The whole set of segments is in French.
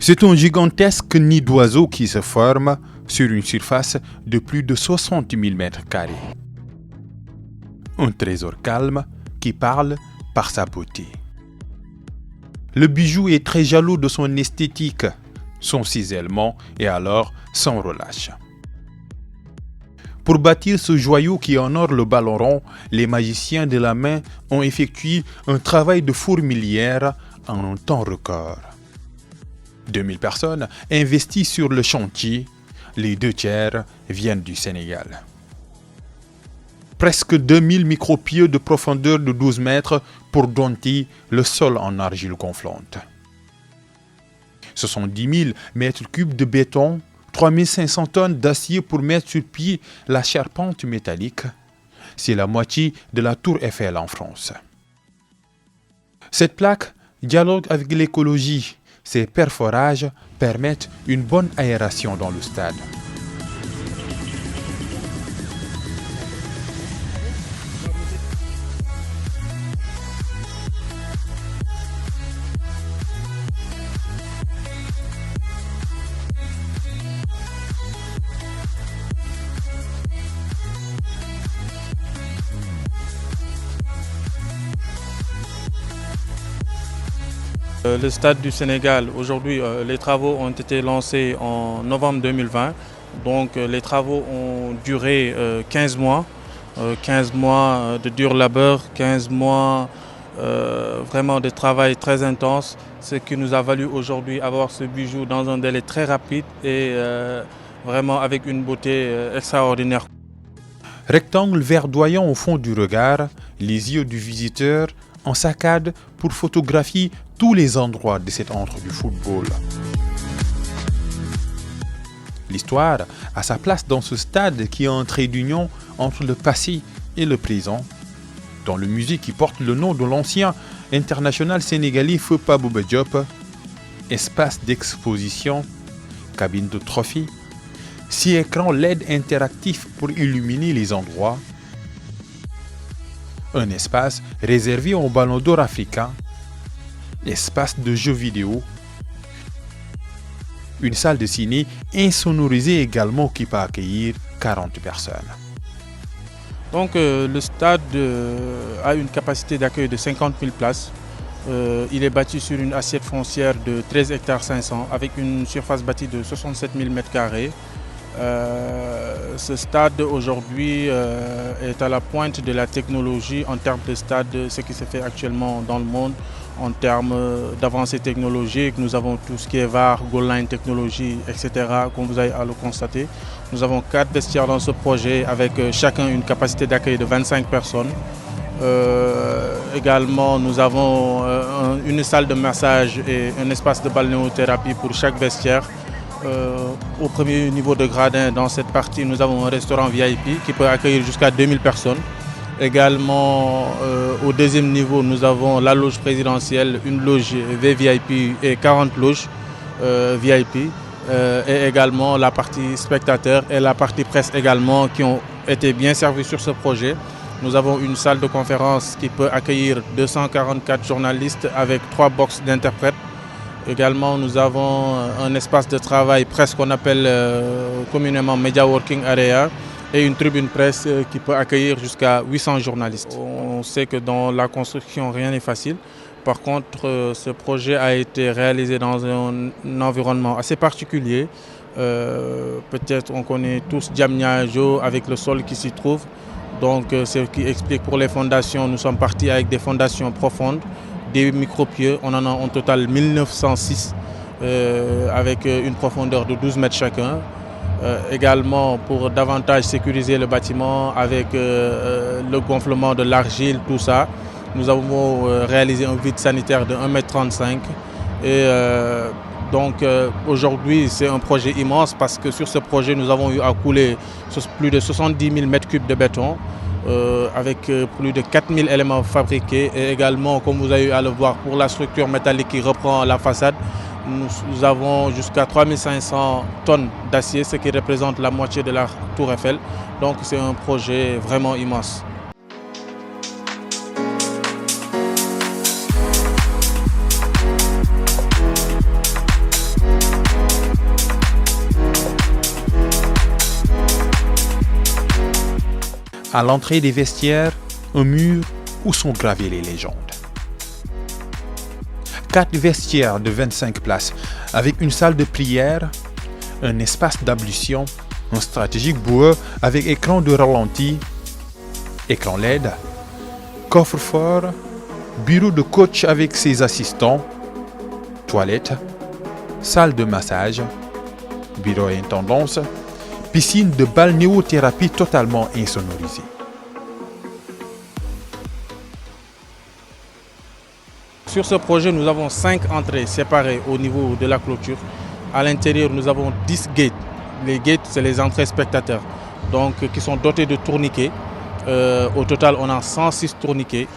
C'est un gigantesque nid d'oiseaux qui se forme sur une surface de plus de 60 000 mètres carrés. Un trésor calme qui parle par sa beauté. Le bijou est très jaloux de son esthétique, son cisaillement et alors sans relâche. Pour bâtir ce joyau qui honore le ballon rond, les magiciens de la main ont effectué un travail de fourmilière en un temps record. 2000 personnes investies sur le chantier, les 2/3 viennent du Sénégal. Presque 2000 micropieux de profondeur de 12 mètres pour dompter le sol en argile gonflante. Ce sont 10 000 mètres cubes de béton, 3500 tonnes d'acier pour mettre sur pied la charpente métallique. C'est la moitié de la tour Eiffel en France. Cette plaque dialogue avec l'écologie. Ces perforages permettent une bonne aération dans le stade. Le stade du Sénégal, aujourd'hui, les travaux ont été lancés en novembre 2020. Donc les travaux ont duré 15 mois. 15 mois de dur labeur, 15 mois vraiment de travail très intense, ce qui nous a valu aujourd'hui avoir ce bijou dans un délai très rapide et vraiment avec une beauté extraordinaire. Rectangle verdoyant au fond du regard, les yeux du visiteur en saccadent pour photographier tous les endroits de cet antre du football. L'histoire a sa place dans ce stade qui est un trait d'union entre le passé et le présent. Dans le musée qui porte le nom de l'ancien international sénégalais Feu Pa Bouba Diop, espace d'exposition, cabine de trophée, 6 écrans LED interactifs pour illuminer les endroits, un espace réservé aux ballons d'or africains, espace de jeux vidéo, une salle de ciné insonorisée également qui peut accueillir 40 personnes. Donc le stade a une capacité d'accueil de 50 000 places. Il est bâti sur une assiette foncière de 13 hectares 500 avec une surface bâtie de 67 000 m². Ce stade aujourd'hui est à la pointe de la technologie en termes de stade, ce qui se fait actuellement dans le monde en termes d'avancées technologiques. Nous avons tout ce qui est VAR, goal line technologie, etc. comme vous avez à le constater. Nous avons 4 vestiaires dans ce projet avec chacun une capacité d'accueil de 25 personnes. Également, nous avons une salle de massage et un espace de balnéothérapie pour chaque vestiaire. Au premier niveau de gradin, dans cette partie, nous avons un restaurant VIP qui peut accueillir jusqu'à 2000 personnes. Également, au deuxième niveau, nous avons la loge présidentielle, une loge VVIP et 40 loges VIP. Et également la partie spectateurs et la partie presse également qui ont été bien servis sur ce projet. Nous avons une salle de conférence qui peut accueillir 244 journalistes avec 3 boxes d'interprètes. Également, nous avons un espace de travail presse qu'on appelle communément Media Working Area et une tribune presse qui peut accueillir jusqu'à 800 journalistes. On sait que dans la construction, rien n'est facile. Par contre, ce projet a été réalisé dans un environnement assez particulier. Peut-être on connaît tous Diamniadio avec le sol qui s'y trouve. Donc, ce qui explique pour les fondations, nous sommes partis avec des fondations profondes, des micropieux. On en a en total 1906 avec une profondeur de 12 mètres chacun. Également pour davantage sécuriser le bâtiment avec le gonflement de l'argile, tout ça. Nous avons réalisé un vide sanitaire de 1,35 m. Et donc aujourd'hui, c'est un projet immense parce que sur ce projet, nous avons eu à couler plus de 70 000 m³ de béton avec plus de 4000 éléments fabriqués. Et également, comme vous avez eu à le voir, pour la structure métallique qui reprend la façade, nous avons jusqu'à 3500 tonnes d'acier, ce qui représente la moitié de la tour Eiffel. Donc c'est un projet vraiment immense. À l'entrée des vestiaires, un mur où sont gravées les légendes. 4 vestiaires de 25 places avec une salle de prière, un espace d'ablution, un stratégique boueux avec écran de ralenti, écran LED, coffre-fort, bureau de coach avec ses assistants, toilettes, salle de massage, bureau intendance, piscine de balnéothérapie totalement insonorisée. Sur ce projet, nous avons 5 entrées séparées au niveau de la clôture. À l'intérieur, nous avons 10 gates. Les gates, c'est les entrées spectateurs, donc qui sont dotés de tourniquets. Au total, on a 106 tourniquets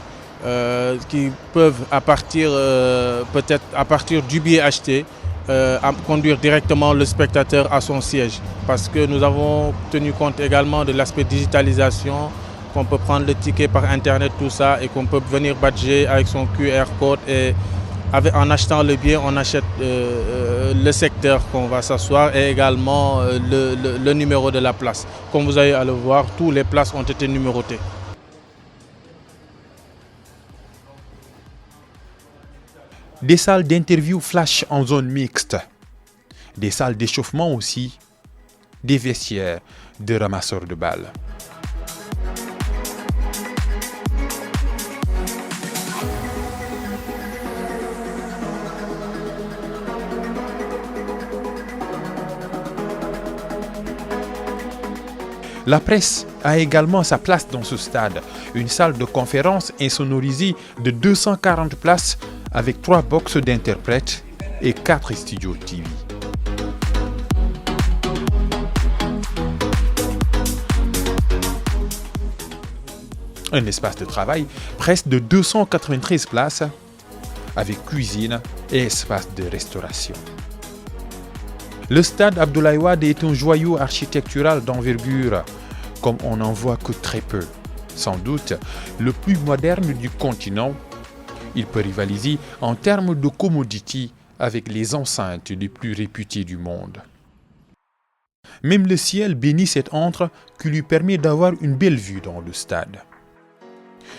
qui peuvent, peut-être à partir du billet acheté, conduire directement le spectateur à son siège. Parce que nous avons tenu compte également de l'aspect digitalisation, qu'on peut prendre le ticket par internet, tout ça, et qu'on peut venir badger avec son QR code. Et en achetant le billet, on achète le secteur qu'on va s'asseoir et également le numéro de la place. Comme vous avez à le voir, toutes les places ont été numérotées. Des salles d'interview flash en zone mixte, des salles d'échauffement aussi, des vestiaires de ramasseurs de balles. La presse a également sa place dans ce stade, une salle de conférence insonorisée de 240 places avec 3 boxes d'interprètes et 4 studios TV. Un espace de travail presque de 293 places avec cuisine et espace de restauration. Le stade Abdoulaye Wade est un joyau architectural d'envergure, comme on n'en voit que très peu. Sans doute le plus moderne du continent, il peut rivaliser en termes de commodity avec les enceintes les plus réputées du monde. Même le ciel bénit cette antre qui lui permet d'avoir une belle vue dans le stade.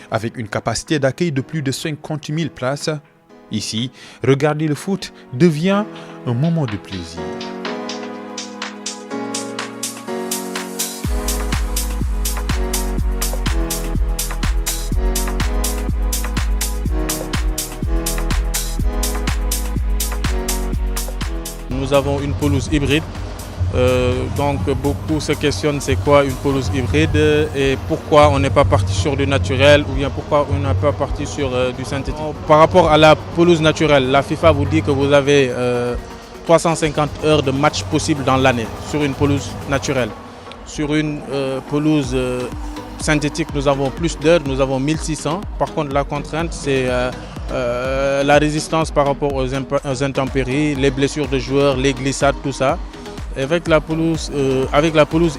Avec une capacité d'accueil de plus de 50 000 places, ici, regarder le foot devient un moment de plaisir. Nous avons une pelouse hybride, donc beaucoup se questionnent c'est quoi une pelouse hybride et pourquoi on n'est pas parti sur du naturel ou bien pourquoi on n'est pas parti sur du synthétique. Par rapport à la pelouse naturelle, la FIFA vous dit que vous avez 350 heures de match possible dans l'année sur une pelouse naturelle. Sur une pelouse synthétique, nous avons plus d'heures, nous avons 1600. Par contre, la contrainte, c'est la résistance par rapport aux intempéries, les blessures de joueurs, les glissades, tout ça. Avec la pelouse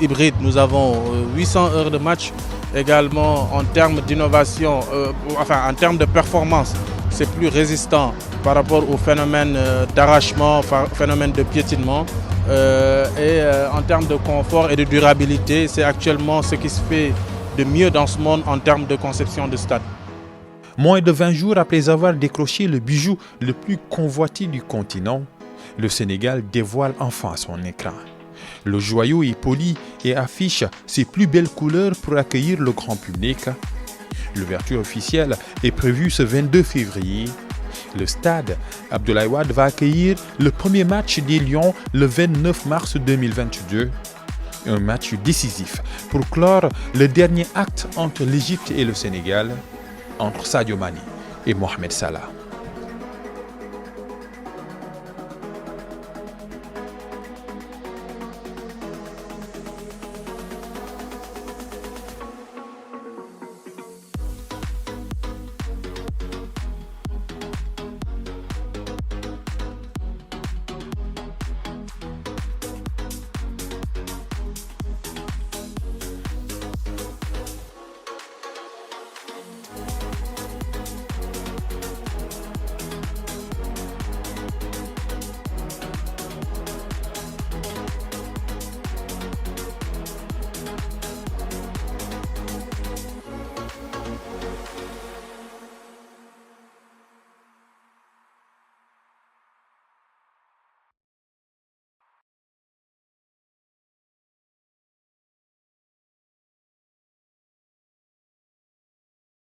hybride, nous avons 800 heures de match. Également, en termes d'innovation, en termes de performance, c'est plus résistant par rapport au phénomène d'arrachement, phénomène de piétinement. Et en termes de confort et de durabilité, c'est actuellement ce qui se fait de mieux dans ce monde en termes de conception de stade. Moins de 20 jours après avoir décroché le bijou le plus convoité du continent, le Sénégal dévoile enfin son écran. Le joyau est poli et affiche ses plus belles couleurs pour accueillir le grand public. L'ouverture officielle est prévue ce 22 février. Le stade Abdoulaye Wade va accueillir le premier match des Lions le 29 mars 2022. Un match décisif pour clore le dernier acte entre l'Égypte et le Sénégal, entre Sadio Mané et Mohamed Salah.